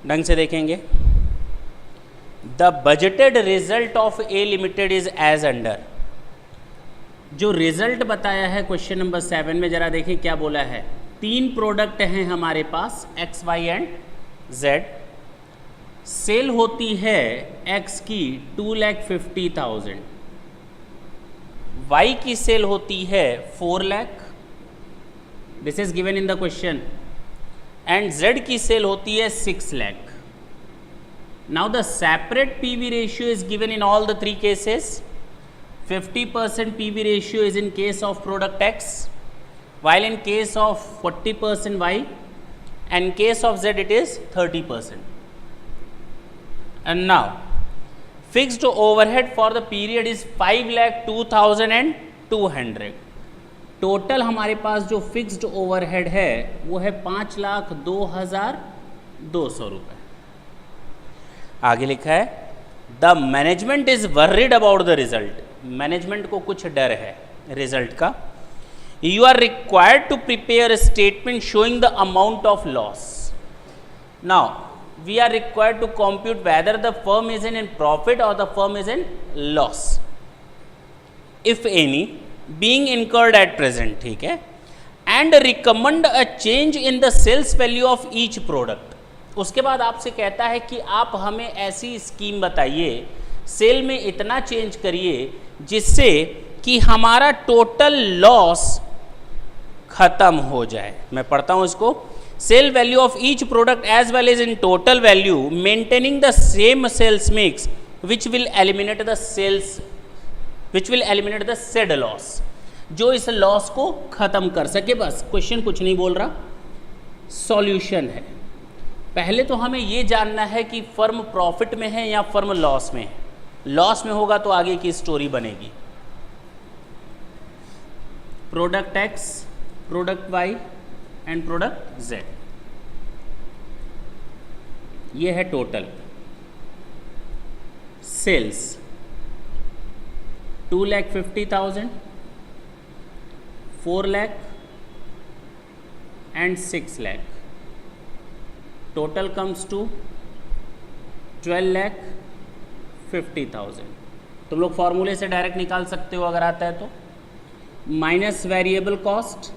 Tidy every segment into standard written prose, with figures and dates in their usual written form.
ढंग से देखेंगे। The budgeted result of a limited is as under. जो रिजल्ट बताया है क्वेश्चन नंबर 7 में, जरा देखिए क्या बोला है। 3 प्रोडक्ट हैं हमारे पास, X Y and Z. Sale होती है एक्स की 2,50,000, वाई की सेल होती है 4 lakh, this is given in the question, and Z की सेल होती है 6 lakh. Now the separate PV ratio is given in all the 3 cases. 50% PV ratio is in case of product X, while in case of 40% Y, and in case of Z it is 30%. And now fixed overhead for the period is 5,02,200. Total हमारे पास जो fixed overhead है वो है 5,02,200 रुपये। आगे लिखा है the management is worried about the result. Management को कुछ डर है रिजल्ट का। You are required to prepare statement showing the amount of loss. Now we are required to compute whether the firm is in profit और the firm is in loss, if any being incurred at present, ठीक है, and recommend a change in the sales value of each product. उसके बाद आपसे कहता है कि आप हमें ऐसी स्कीम बताइए, सेल में इतना चेंज करिए जिससे कि हमारा टोटल लॉस खत्म हो जाए। मैं पढ़ता हूं इसको। Sale value of each product as well as in total value maintaining the same sales mix which will eliminate the said loss, जो इस लॉस को खत्म कर सके। बस क्वेश्चन कुछ नहीं बोल रहा, सॉल्यूशन है। पहले तो हमें ये जानना है कि फर्म प्रॉफिट में है या फर्म लॉस में है। लॉस में होगा तो आगे की स्टोरी बनेगी। Product X, product Y and product Z, ये है total sales 2,50,000, 4 lakh and 6 lakh. Total comes to 12,50,000। तुम लोग फॉर्मूले से डायरेक्ट निकाल सकते हो अगर आता है तो। Minus variable cost.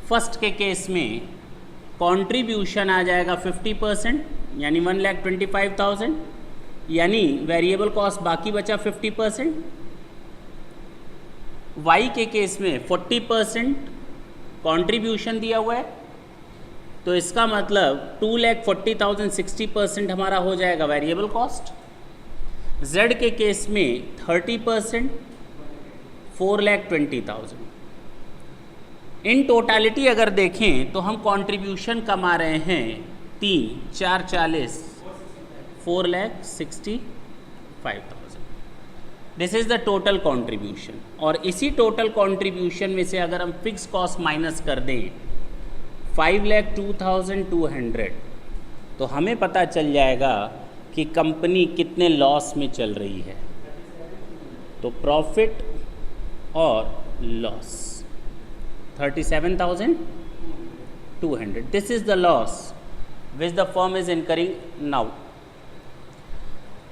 फर्स्ट के केस में कंट्रीब्यूशन आ जाएगा 50%, यानी 1,25,000, यानी वेरिएबल कॉस्ट बाकी बचा 50%। वाई के केस में 40% कंट्रीब्यूशन दिया हुआ है, तो इसका मतलब 2,40,000 60% हमारा हो जाएगा वेरिएबल कॉस्ट। जेड के केस में 30% 4,20,000। इन टोटालिटी अगर देखें तो हम कंट्रीब्यूशन कमा रहे हैं 3, 4, 40, 4,65,000। This is the total contribution. और इसी टोटल कंट्रीब्यूशन में से अगर हम फिक्स कॉस्ट माइनस कर दें 5,02,200, तो हमें पता चल जाएगा कि कंपनी कितने लॉस में चल रही है। तो प्रॉफिट और loss 37,200, this is the loss which the firm is incurring now.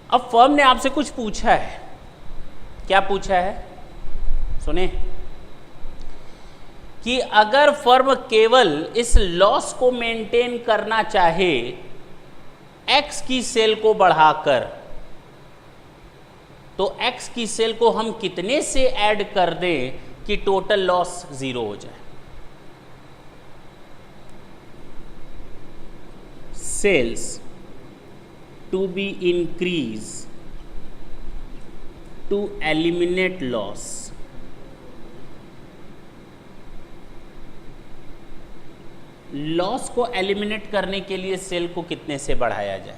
अब फर्म ने आपसे कुछ पूछा है। क्या पूछा है सुने, कि अगर फर्म केवल इस लॉस को मेंटेन करना चाहे एक्स की सेल को बढ़ाकर, तो एक्स की सेल को हम कितने से ऐड कर दें कि टोटल लॉस 0 हो जाए। Sales to be increase to eliminate loss. Loss को एलिमिनेट करने के लिए सेल को कितने से बढ़ाया जाए।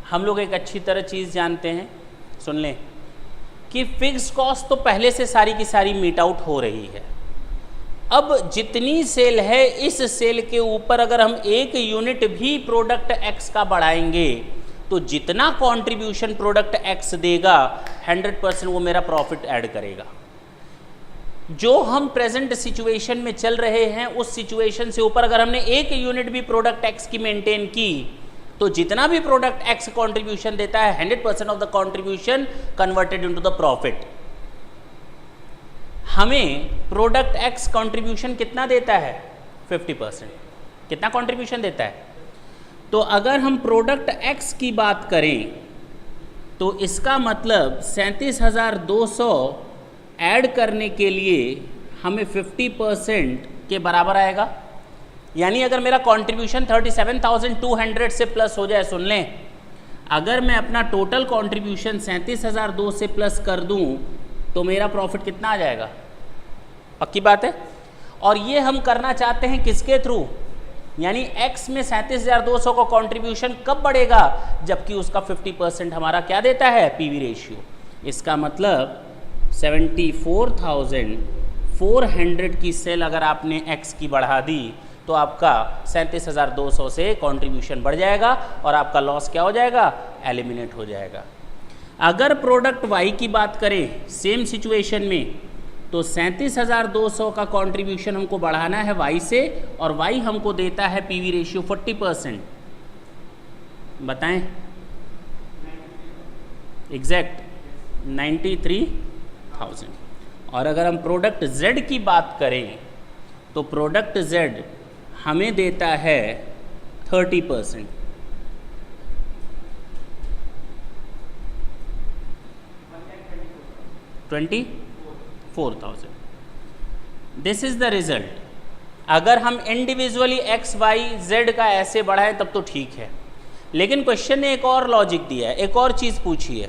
हम लोग एक अच्छी तरह चीज़ जानते हैं, सुन लें, कि फिक्स्ड कॉस्ट तो पहले से सारी की सारी मीट आउट हो रही है। अब जितनी सेल है, इस सेल के ऊपर अगर हम 1 यूनिट भी प्रोडक्ट एक्स का बढ़ाएंगे तो जितना कंट्रीब्यूशन प्रोडक्ट एक्स देगा 100% वो मेरा प्रॉफिट ऐड करेगा। जो हम प्रेजेंट सिचुएशन में चल रहे हैं उस सिचुएशन से ऊपर अगर हमने एक यूनिट भी प्रोडक्ट एक्स की मेंटेन की तो जितना भी प्रोडक्ट एक्स कंट्रीब्यूशन देता है 100% of the contribution converted into the profit. हमें प्रोडक्ट एक्स कंट्रीब्यूशन कितना देता है 50%। कितना कंट्रीब्यूशन देता है? तो अगर हम प्रोडक्ट एक्स की बात करें तो इसका मतलब 37,200 ऐड करने के लिए हमें 50% के बराबर आएगा। यानी अगर मेरा कंट्रीब्यूशन 37,200 से प्लस हो जाए, सुन लें, अगर मैं अपना टोटल कंट्रीब्यूशन 37,200 से प्लस कर दूं तो मेरा प्रॉफिट कितना आ जाएगा? पक्की बात है। और ये हम करना चाहते हैं किसके थ्रू? यानी x में 37,200 का कंट्रीब्यूशन कब बढ़ेगा? जबकि उसका 50% हमारा क्या देता है? PV ratio. इसका मतलब 74,400 की सेल अगर आपने x की बढ़ा दी तो आपका 37,200 से कंट्रीब्यूशन बढ़ जाएगा और आपका लॉस क्या हो जाएगा? एलिमिनेट हो जाएगा। अगर प्रोडक्ट y की बात करें सेम सिचुएशन में तो 37,200 का कंट्रीब्यूशन हमको बढ़ाना है y से और y हमको देता है पीवी रेशियो 40%। बताएं एग्जैक्ट 93,000। और अगर हम प्रोडक्ट z की बात करें तो प्रोडक्ट z हमें देता है 30%। $24,000। This is the result. अगर हम इंडिविजुअली एक्स वाई जेड का ऐसे बढ़ाएं तब तो ठीक है, लेकिन क्वेश्चन ने एक और लॉजिक दिया है, एक और चीज़ पूछी है।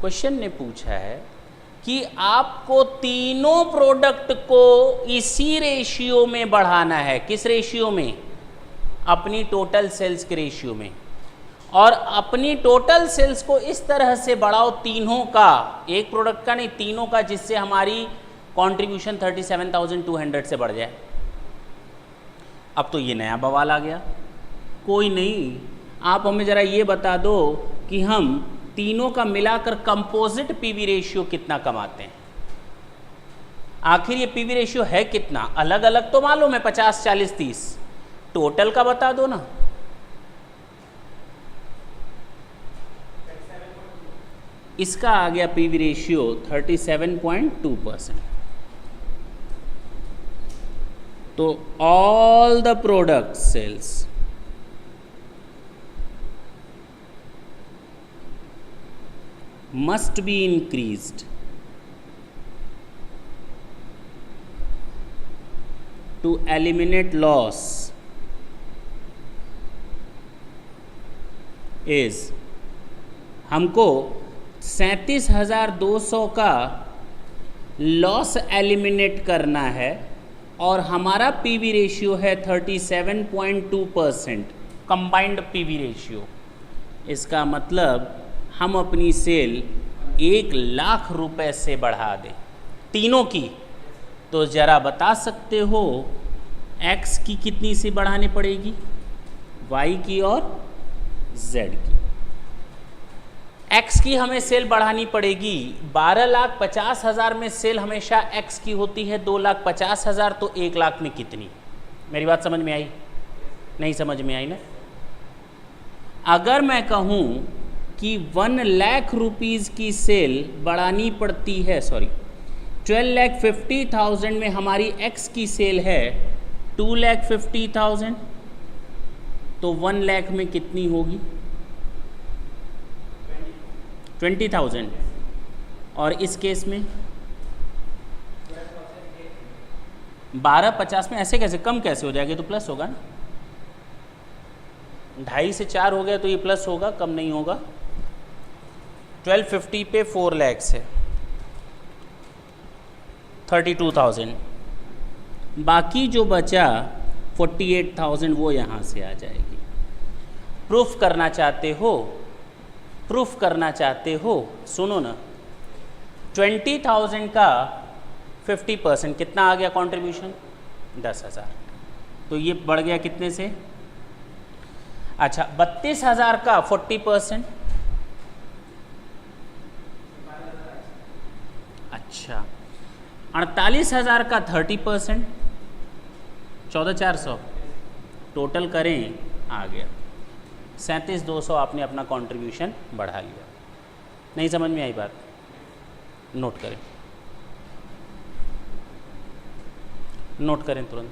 क्वेश्चन ने पूछा है कि आपको तीनों प्रोडक्ट को इसी रेशियो में बढ़ाना है। किस रेशियो में? अपनी टोटल सेल्स के रेशियो में। और अपनी टोटल सेल्स को इस तरह से बढ़ाओ तीनों का, एक प्रोडक्ट का नहीं, तीनों का, जिससे हमारी कंट्रीब्यूशन 37,200 से बढ़ जाए। अब तो ये नया बवाल आ गया। कोई नहीं, आप हमें ज़रा ये बता दो कि हम तीनों का मिलाकर कंपोजिट पीवी रेशियो कितना कमाते हैं। आखिर ये पीवी रेशियो है कितना? अलग अलग तो मालूम है 50, 40, 30, टोटल का बता दो ना। इसका आ गया पीवी रेशियो 37.2%। तो all the product sales must be increased to eliminate loss is, हमको 37,200 का लॉस एलिमिनेट करना है और हमारा पीवी रेशियो है 37.2% कंबाइंड पीवी रेशियो। इसका मतलब हम अपनी सेल 1,00,000 रुपए से बढ़ा दें तीनों की। तो ज़रा बता सकते हो x की कितनी से बढ़ानी पड़ेगी? y की और z की। x की हमें सेल बढ़ानी पड़ेगी 12,50,000 में सेल हमेशा x की होती है 2,50,000, तो 1,00,000 में कितनी? मेरी बात समझ में आई? नहीं समझ में आई ना? अगर मैं कहूँ कि 1,00,000 रुपीज़ की सेल बढ़ानी पड़ती है, 12,50,000 में हमारी x की सेल है 2,50,000, तो 1,00,000 में कितनी होगी? 20,000। और इस केस में 12,50 में ऐसे कैसे कम कैसे हो जाएगी? तो प्लस होगा ना, 2.5 से 4 हो गया तो ये प्लस होगा, कम नहीं होगा। 1250 पे 4 लाख है 32,000, बाकी जो बचा 48,000 वो यहाँ से आ जाएगी। प्रूफ करना चाहते हो? प्रूफ करना चाहते हो? सुनो ना, 20,000 का 50% कितना आ गया कंट्रीब्यूशन? 10,000। तो ये बढ़ गया कितने से? अच्छा, 32,000 का 40%। अच्छा, 48,000 का 30%, 14,400 टोटल करें, आ गया 37,200। आपने अपना कंट्रीब्यूशन बढ़ा लिया। नहीं समझ में आई बात? नोट करें, नोट करें तुरंत।